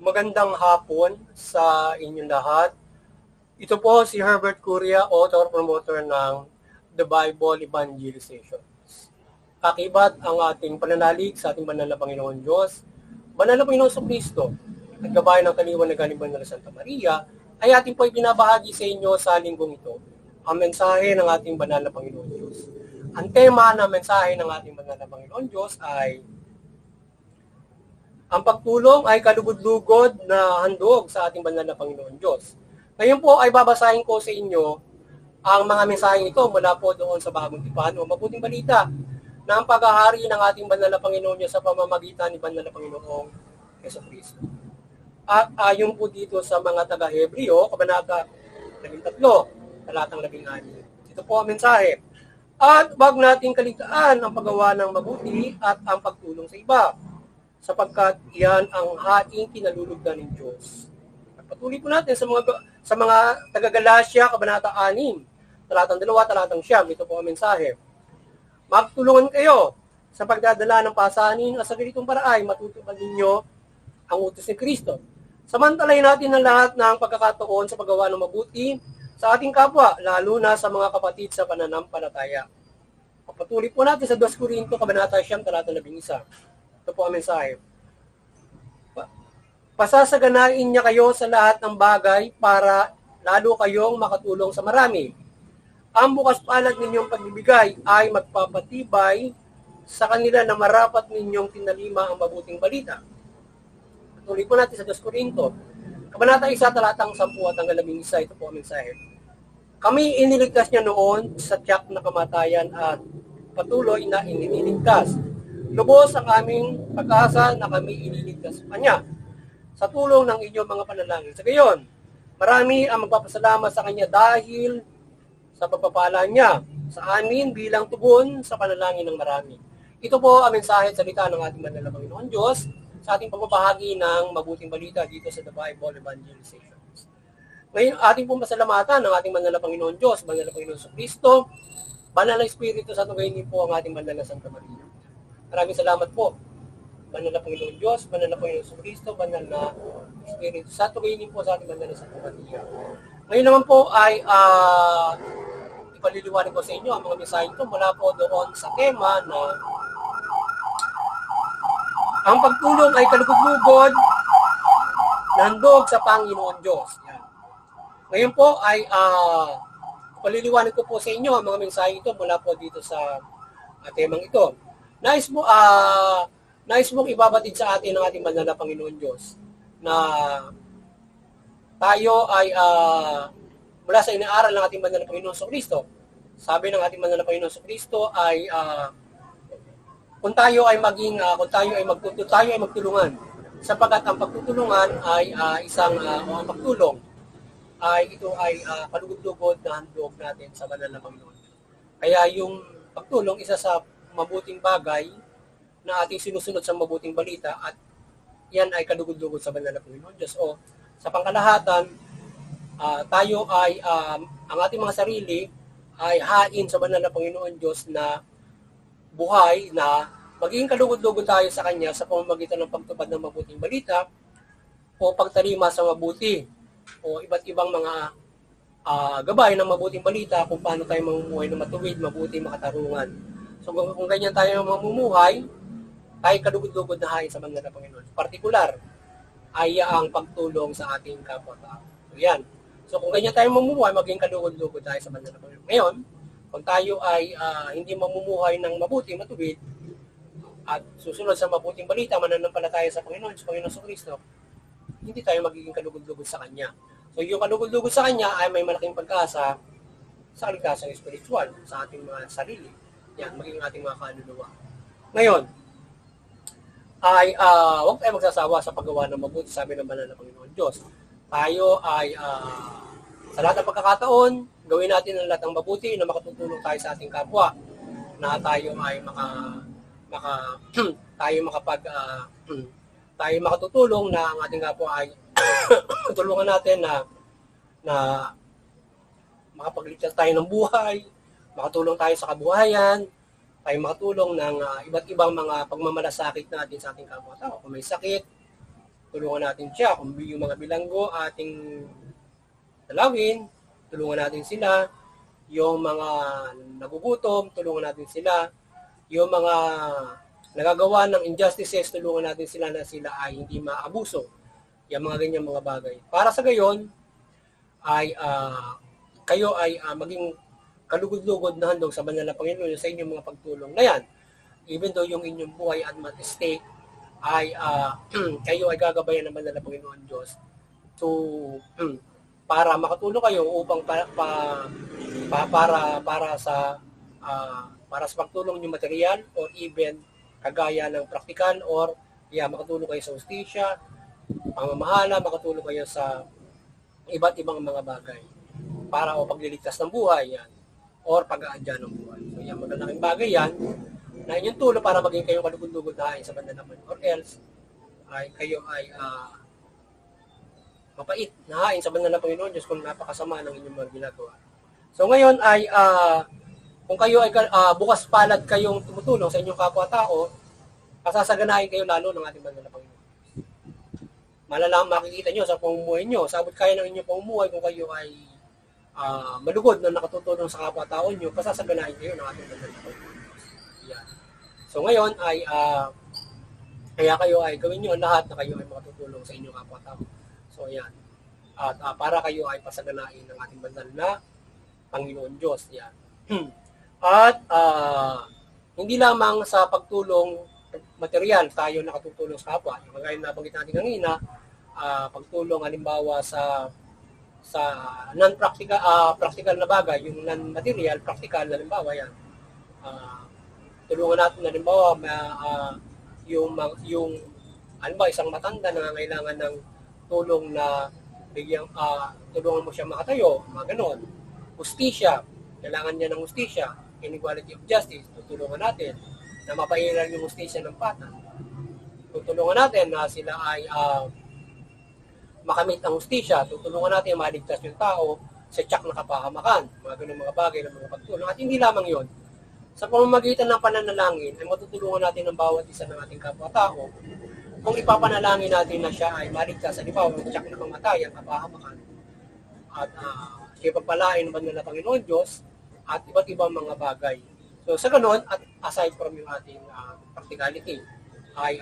Magandang hapon sa inyong lahat. Ito po si Herbert Curia, author-promoter ng The Bible Evangelization. Kakibat ang ating pananalig sa ating banal na Panginoon Diyos, banal na Panginoon sa Kristo, at gabay ng kaliwan na galing banal na Santa Maria, ay ating po ibinabahagi sa inyo sa linggong ito, ang mensahe ng ating banal na Panginoon Diyos. Ang tema ng mensahe ng ating banal na Panginoon Diyos ay ang pagtulong ay kalugod-lugod na handog sa ating banal na Panginoon Diyos. Ngayon po ay babasahin ko sa inyo ang mga mensaheng ito mula po doon sa Bagong Tipan o Mabuting Balita na ang paghahari ng ating banal na Panginoon Diyos sa pamamagitan ni banal na Panginoong Jesucristo. At ayon po dito sa mga taga-Hebreo, Kabanata 13, talatang 16. Ito po ang mensahe. At wag nating kaligtaan ang paggawa ng mabuti at ang pagtulong sa iba, sapagkat iyan ang haing kinalulugdan ng Diyos. Patuloy po natin sa mga taga-Galacia, Kabanata 6, talatang 2, talatang 9. Ito po ang mensahe. Magtulungan kayo sa pagdadala ng pasanin at sa ganitong paraan matutupad ninyo ang utos ni Kristo. Samantalahin natin ang lahat ng pagkakataon sa paggawa ng mabuti sa ating kapwa, lalo na sa mga kapatid sa pananampalataya. Patuloy po natin sa 2 Corinto, Kabanata 9, talatang 11. Ito po ang mensahe. Pasasaganain niya kayo sa lahat ng bagay para lalo kayong makatulong sa marami. Ang bukas palad ninyong pagbibigay ay magpapatibay sa kanila na marapat ninyong tinalima ang mabuting balita. Patuloy po natin sa 2 Corinto. Kabanata 1, talatang 10 at hanggang 11. Ito po ang mensahe. Kami iniligtas niya noon sa tiyak na kamatayan at patuloy na iniligtas. Lubos ang aming pag-asa na kami ililigtas pa niya sa tulong ng inyong mga panalangin. Sa gayon, marami ang magpapasalamat sa kanya dahil sa pagpapala niya sa amin bilang tugon sa panalangin ng marami. Ito po ang mensahe at salita ng ating banal na Panginoon Diyos sa ating pagbabahagi ng mabuting balita dito sa The Bible Evangelization. Ngayon, ating pong pasalamatan ng ating banal na Panginoon Diyos, banal na Panginoon sa Kristo, banal na Espiritu sa tugayin po ang ating banal na Santa Maria. Maraming salamat po. Banal na Panginoon Diyos, banal na Panginoon sa Kristo, banal na Espiritu. Sa tugayin po sa ating banal na Santa Maria. Ngayon naman po ay ipaliliwanag ko sa inyo ang mga mensahe ito mula po doon sa tema na ang pagtulong ay kalugod-lugod na handog sa Panginoon Diyos. Yan. Ngayon po ay ipaliliwanag ko po sa inyo ang mga mensahe ito mula po dito sa temang ito. Nais mong ibabatid sa atin ng ating banal na Panginoon Diyos na tayo ay mula sa inaaral ng ating banal na Panginoon sa Kristo. Sabi ng ating banal na Panginoon sa Kristo ay kung tayo ay magtulungan, sapagkat ang pagtutulungan ay ang pagtulong ay ito ay kalugod-lugod na handog natin sa banal na Panginoon. Kaya yung pagtulong isa sa mabuting bagay na ating sinusunod sa mabuting balita at yan ay kalugod-lugod sa banal na Panginoon Diyos. O sa pangkalahatan, tayo ay ang ating mga sarili ay hain sa banal na Panginoon Diyos na buhay na maging kalugod-lugod tayo sa Kanya sa pamamagitan ng pagtupad ng mabuting balita o pagtalima sa mabuti o iba't ibang mga gabay ng mabuting balita kung paano tayo mamumuhay na matuwid, mabuti, makatarungan. So kung ganyan tayo mamumuhay, tayo kalugod-lugod na hain sa banal na Panginoon. Partikular ay ang pagtulong sa ating kapwa-tao. So yan. So kung ganyan tayo mamumuhay, maging kalugod-lugod tayo sa banal na Panginoon. Ngayon, kung tayo ay hindi mamumuhay ng mabuti, matuwid, at susunod sa mabuting balita, mananampalataya sa Panginoon, sa Panginoon sa Kristo, hindi tayo magiging kalugod-lugod sa Kanya. So yung kalugod-lugod sa Kanya ay may malaking pag-asa sa kaligtasang spiritual, sa ating mga sarili. Yan, maging ating mga kaluluwa. Ngayon, ay huwag tayo magsasawa sa paggawa ng mabuti, sabi ng banal na Panginoon Diyos. Tayo ay sa lahat ng pagkakataon, gawin natin ang lahat ng mabuti na makatutulong tayo sa ating kapwa, na tayo ay tayo makatutulong na ang ating kapwa ay tulungan natin na makapagligtas tayo ng buhay, makatulong tayo sa kabuhayan, tayo makatulong ng iba't ibang mga pagmamalasakit natin sa ating kapwa-tao. Kung may sakit, tulungan natin siya. Kung yung mga bilanggo ating dalawin, tulungan natin sila. Yung mga nagugutom, tulungan natin sila. Yung mga nagagawa ng injustices, tulungan natin sila na sila ay hindi maabuso. Yung mga ganyang mga bagay. Para sa gayon, ay kayo ay maging kalugod-lugod na handog sa banal na Panginoon sa inyong mga pagtulong na yan. Even though yung inyong buhay at at stake ay kayo ay gagabayan ng banal na Panginoon Diyos para makatulong kayo upang para sa pagtulong yung material or even kagaya ng praktikal or makatulong kayo sa hustisya, pamamahala, makatulong kayo sa iba't ibang mga bagay para pagliligtas ng buhay yan or pag-aadya ng buhay. So yan, magandang bagay yan na inyong tulong para maging kayo kalugod-lugod na hain sa banda naman or else ay kayo ay mapait na hain sa banda ng Panginoon Diyos kung napakasama ng inyong mga ginagawa. So ngayon ay kung kayo ay bukas palad kayong tumutulong sa inyong kapwa-tao, pasasaganahin kayo lalo ng ating banda ng Panginoon. Makikita nyo sa pamumuhay nyo, sabot kaya ng inyong pamumuhay kung kayo ay malugod na nakatutulong sa kapwa-tao nyo, pasasaganahin kayo ng ating banal na Panginoon. Yan. So ngayon ay kaya kayo ay gawin nyo ang lahat na kayo ay makatutulong sa inyong kapwa-tao. So yan. At para kayo ay pasaganahin ng ating banal na Panginoon Diyos. Yan. At hindi lamang sa pagtulong material tayo nakatutulong sa kapwa. Yung kagaya na nabanggit natin kanina, pagtulong halimbawa sa non-practical practical na bagay, yung non-material, practical na halimbawa yan. Tulungan natin halimbawa yung halimbawa isang matanda na nangangailangan ng tulong na tulungan mo siya makatayo, mga ganon. Hustisya, kailangan niya ng hustisya, inequality of justice, tutulungan natin na mapairal yung hustisya ng patan. Tutulungan natin na sila ay makamit ang hustisya, tutulungan natin maligtas yung tao sa tiyak na kapahamakan, mga ganun mga bagay ng mga pagtulong. At hindi lamang yon. Sa pamamagitan ng pananalangin, ay matutulungan natin ng bawat isa ng ating kapwa-tao kung ipapanalangin natin na siya ay maligtas sa libaw ng tiyak na kamatayan, kapahamakan, at siya pagpalain ng banal na Panginoon Diyos at iba't ibang mga bagay. So sa ganun, at aside from yung ating practicality, ay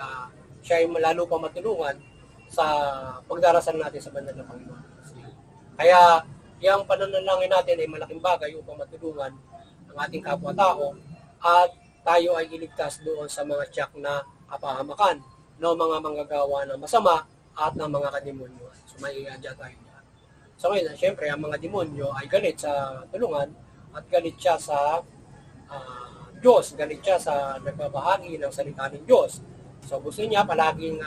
siya ay lalo pa matulungan sa pagdarasal natin sa banal na Panginoon. Kaya, yung pananalangin natin ay malaking bagay upang matulungan ang ating kapwa-tao at tayo ay iligtas doon sa mga tiyak na kapahamakan ng mga manggagawa ng masama at ng mga kademonyo. So, may iadya tayo dyan. So, ngayon, syempre, ang mga demonyo ay galit sa tulungan at galit siya sa Diyos, galit siya sa nagbabahagi ng salita ng Diyos. So gusto niya palaging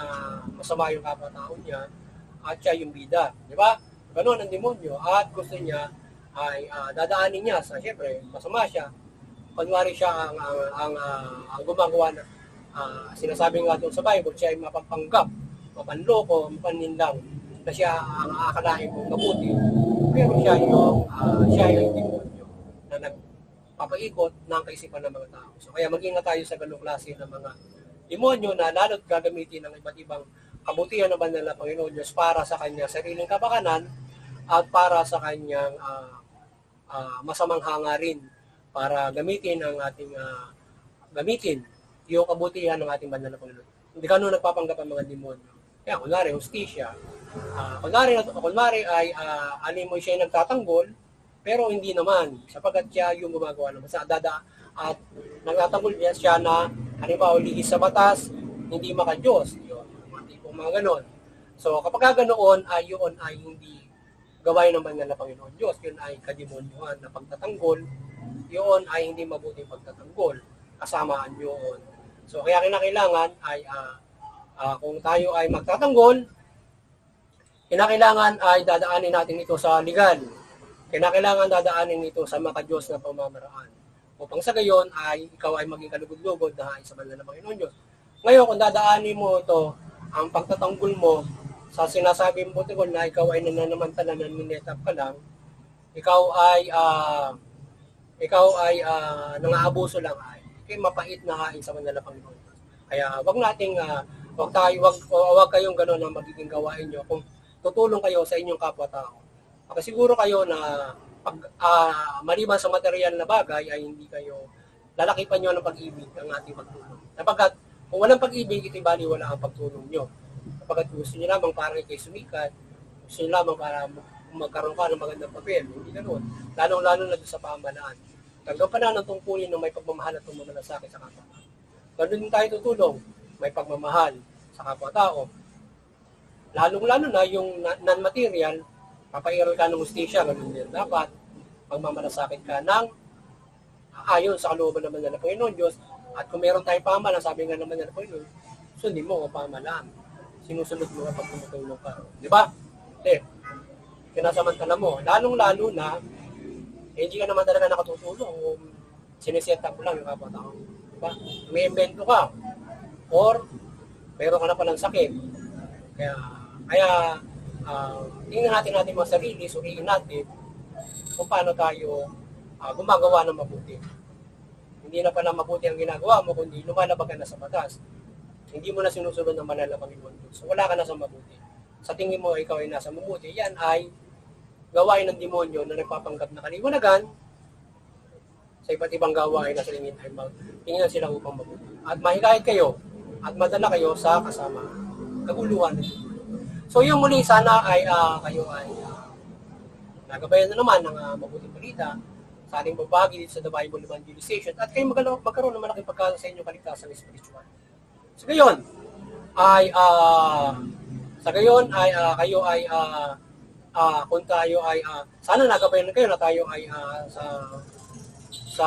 masama yung kapwa-tao niya at siya yung bida. Di ba? Ganoon ang demonyo at gusto niya ay dadaanin niya sa syempre masama siya. Kunwari siya ang gumagawa na sinasabi nga doon sa Bible, siya ay mapagpanggap, mapanloko, mapaninlang na siya ang aakalain kong mabuti. Pero siya yung demonyo na nagpapaikot ng kaisipan ng mga tao. So kaya mag-ingat tayo sa ganung klase ng mga demonyo na lalo't gagamitin ng iba't ibang kabutihan ng banal na Panginoon Diyos para sa kanyang sariling kapakanan at para sa kanyang masamang hangarin para gamitin yung kabutihan ng ating banal na Panginoon. Hindi ganun nagpapanggap ang mga demonyo. Kaya kunwari, hustisya. Kunwari ay alimoy siya yung nagtatanggol, pero hindi naman, sapagkat siya yung gumagawa ng masama. At nagtatanggol niya siya na halimbawa, lihis sa batas, hindi maka-Diyos. Yun, mga tipong mga ganon. So, kapag ganoon, yun ay hindi gawain ng banal na Panginoon Diyos. Yun ay kademonyuhan na pagtatanggol. Yun ay hindi mabuting pagtatanggol. Kasamaan yun. So, kaya kinakailangan ay, kung tayo ay magtatanggol, kinakailangan ay dadaanin natin ito sa legal. Kinakailangan dadaanin ito sa maka-Diyos na pamamaraan. Upang sa gayon ay ikaw ay maging kalugod-lugod na hain sa banal na Panginoon Diyos. Ngayon, kung dadaanin mo ito, ang pagtatanggol mo sa sinasabing butikon na ikaw ay nananamantala na ninetap ka lang, ikaw ay nangaabuso lang ay kay mapait na hain sa banal na Panginoon. Kaya wag kayong gano'n na magiging gawain nyo kung tutulong kayo sa inyong kapwa-tao. Makasiguro kayo na pag maliban sa material na bagay ay hindi kayo lalakipan nyo ng pag-ibig ang ating pagtulong. Sapagkat kung walang pag-ibig, ito'y baliwala ang pagtulong nyo. Sapagkat gusto nyo lamang para kayo sumikat, gusto nyo lamang para magkaroon ka ng magandang papel. Hindi ganoon. Lalong-lalo na doon sa pamahalaan. Hanggang pa na ng tungkulin ng may pagmamahal at pagmamalasakit sa kapwa. Ganun din tayo tutulong, may pagmamahal sa kapwa-tao. Lalong-lalo na yung non-material, papairal ka ng hustisya, ganun din. Dapat, magmamalasakit ka ng ayon sa kalooban naman ng Panginoon Diyos. At kung meron tayong pamahalaan, sabi nga naman ng Panginoon, sundin mo ang pamahalaan. Sinusunod mo kapag tumutulong ka. Di ba? Hindi. Kinasamantala mo. Lalong-lalo na, hindi ka naman talaga nakatutulong kung siniset up lang yung kapwa-tao. Diba? May invento ka or mayroon ka na palang sakit. Kaya tingnan natin mga sarili, suriin natin kung paano tayo gumagawa ng mabuti. Hindi na pala mabuti ang ginagawa mo, kundi lumalabag ka na sa batas. Hindi mo na sinusunod ng banal na Panginoon. So wala ka na sa mabuti. Sa tingin mo ikaw ay nasa mabuti, yan ay gawain ng demonyo na nagpapanggap na kaliwanagan sa iba't ibang gawain na silingin ay tingnan sila upang mabuti. At mahikayat kayo at madala kayo sa kasama kaguluhan. So yung muli sana ay kayo ay nagabayan na naman ng mabuting balita sa ating babagi dito sa The Bible Evangelization at kayo magkaroon ng malaking pagkasa sa inyong kaligtasan spiritual. So gayon ay kayo ay kung tayo ay sana nagabayan na kayo na tayo ay sa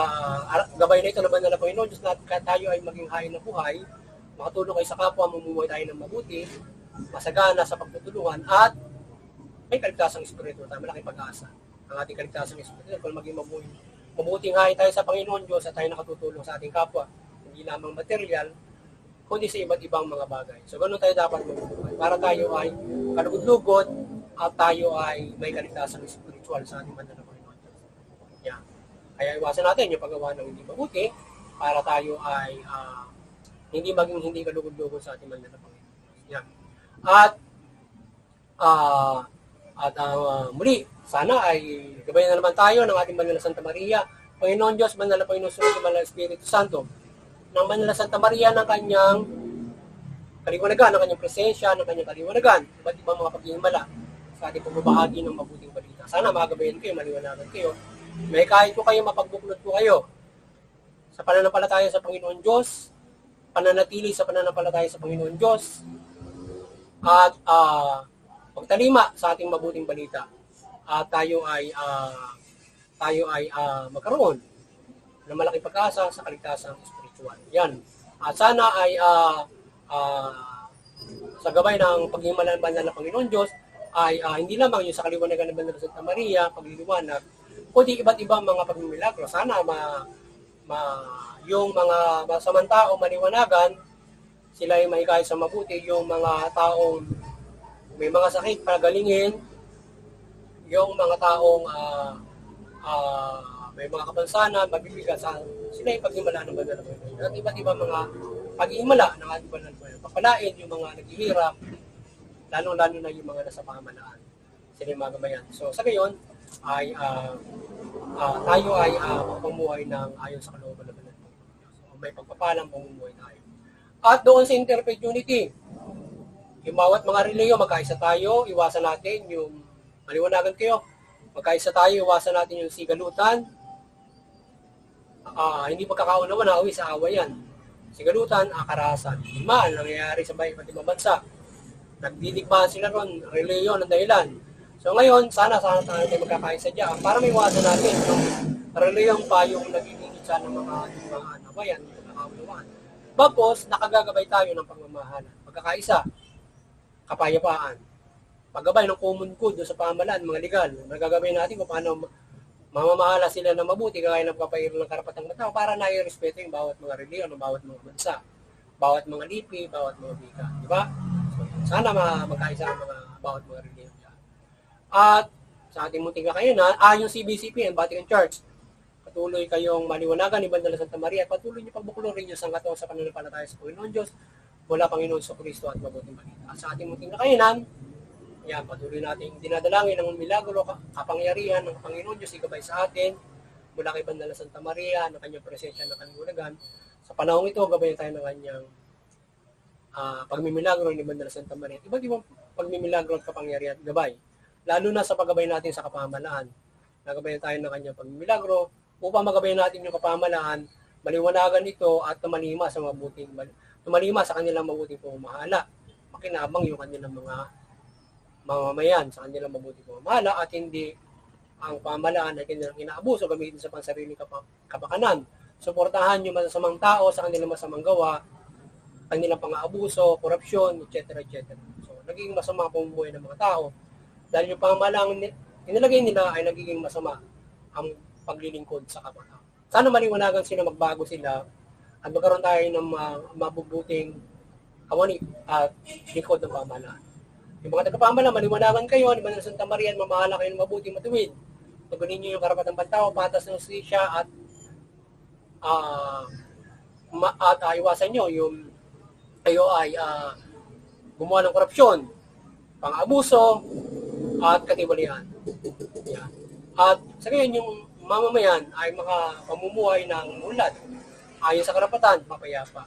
gabay na ito naman na Panginoon Diyos na tayo ay maging hain na buhay, makatulong kayo sa kapwa, mamumuhay tayo ng mabuti, masagana sa pagtutulungan at may kaligtasang espiritu tayo, malaking pag-asa ang ating kaligtasang espiritu kung maging mabuting hain tayo sa Panginoon Diyos at tayo nakatutulong sa ating kapwa, hindi lamang material kundi sa iba't ibang mga bagay. So ganoon tayo dapat mabuhay para tayo ay kalugod-lugod at tayo ay may kaligtasang spiritual sa ating banal na Panginoon Diyos. Yeah. Kaya iwasan natin yung paggawa ng hindi mabuti para tayo ay hindi kalugod-lugod sa ating banal na Panginoon. Yeah. At muli, sana ay gabayan na naman tayo ng ating banal na Santa Maria, Panginoon Diyos, banal na Panginoon, Sunod ng banal na Espiritu Santo, ng banal na Santa Maria ng kanyang kaliwanagan, ng kanyang presensya, ng kanyang kaliwanagan, iba't ibang mga paghihimala sa ating pagbabahagi ng mabuting balita. Sana magabayan kayo, maliwanagan kayo. May kahit ko kayo, mapagbuklod ko kayo sa pananampalataya sa Panginoon Diyos, pananatili sa pananampalataya sa Panginoon Diyos, at pagtalima sa ating mabuting balita. At tayo ay magkaroon ng malaking pag-asa sa kaligtasang spiritual. Yan. At sana ay sa gabay ng paghihimala ng banal na Panginoon Diyos ay hindi lamang yung sa kaliwanagan ng banal na Santa Maria, pagliliwanag, kundi iba't ibang mga pagmimilagro. Sana yung mga masamang tao maliwanagan, sila ay mahikayat sa mabuti, yung mga taong may mga sakit pagalingin, yung mga taong may mga kapansanan, mabibigat sa sila ay paghimala ng banal na Panginoon. At iba't ibang mga paghihimala ng ating banal na Panginoon. Papalain yung mga naghihirap, lalo-lalo na yung mga nasa pamahalaan. Sila yung mga gamayan. So sa gayon, ay tayo ay pamumuhay ng ayon sa kalooban ng banal na Panginoon. So may pagpapalang pamumuhay tayo. At doon sa interfaith unity, yung bawat mga reliyon, magkaisa tayo, iwasan natin yung maliwanagan kayo. Magkaisa tayo, iwasan natin yung sigalutan. Hindi pagkakaunawa na sa away yan. Sigalutan, karahasan. Ang nangyayari sa iba't ibang bansa. Nagdidigmaan sila ron, reliyon ang dahilan. So ngayon, sana tayo magkakaisa dyan para may iwasan natin yung reliyong pa yung nagigingit sa ng mga nawayan, nakakaunawaan. Tapos, nakagagabay tayo ng pagmamahalan. Pagkakaisa, kapayapaan. Paggabay ng common good sa pamahalaan, mga legal. Nagagabay natin kung paano mamamahala sila ng mabuti, kaya ng papayro ng karapatang matao para nai-respeto yung bawat mga reliyon, ng bawat mga bansa, bawat mga lipi, bawat mga bika. Di ba? So, sana magkaisa ang mga bawat mga reliyon dyan. At sa ating munting kakayanan, yung CBCP, ang Vatican Church, patuloy kayong maliwanagan ni Banal na Santa Maria at patuloy niyo pagbuklod rin yung sangkatao sa pananampalataya sa Panginoon Diyos mula Panginoon sa Kristo at mabuting balita. At sa ating munting nakayanan, yan, patuloy nating dinadalangin ng milagro, kapangyarihan ng Panginoon Diyos igabay sa atin mula kay Banal na Santa Maria, ng kanyang presensya, ng kanyang ulagan. Sa panahon ito, gabayan tayo ng kanyang pagmimilagro ni Banal na Santa Maria. Iba't ibang pagmimilagro at kapangyarihan at gabay. Lalo na sa paggabay natin sa kapamahalaan. Nagabayan tayo ng kanyang pagmimilagro upang magabayan natin yung kapamahalaan, maliwanagan ito at tumalima sa kanilang mabuting pamamahala. Makinabang yung kanilang mga mamamayan sa kanilang mabuting pamamahala at hindi ang pamahalaan ay kanilang inaabuso gamitin sa pansariling kapakanan. Suportahan yung masasamang tao sa kanilang masamang gawa, kanilang pang-aabuso, korupsyon, etc. So, nagiging masama ang pamumuhay ng mga tao dahil yung pamahalaang inilagay nila ay nagiging masama ang paglilingkod sa kapwa. Sana maliwanagan sila, magbago sila, at magkaroon tayo ng mabubuting kawani at lingkod ng pamahalaan. Yung mga tagapamahalaan, maliwanagan kayo, ni Banal na Santa Maria, mamahala kayo ng mabuting matuwid. Tugunin niyo yung karapatang pantao, patas ng hustisya at iwasan niyo yung kayo ay gumawa ng korupsyon, pang-abuso, at katibalian. Yan. At sa ngayon, yung mamamayan ay makapamumuhay ng ulad ayon sa karapatan, mapayapa.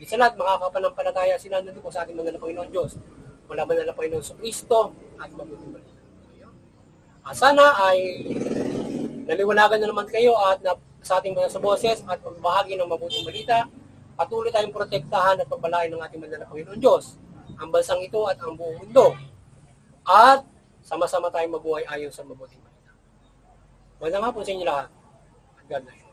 Isa lahat, makakapanampalataya sila nandun po sa ating Banal na Panginoon Diyos. Wala Banal na Panginoon sa Kristo at mabuting balita. Sana ay naliwanagan na naman kayo at sa ating mga sa boses at pagbahagi ng mabuting balita. Patuloy tayong protektahan at pagpalain ng ating Banal na Panginoon Diyos, ang bansang ito at ang buong mundo. At sama-sama tayong mabuhay ayon sa mabuting balita. Magandang hapon sa inyo lahat. God bless.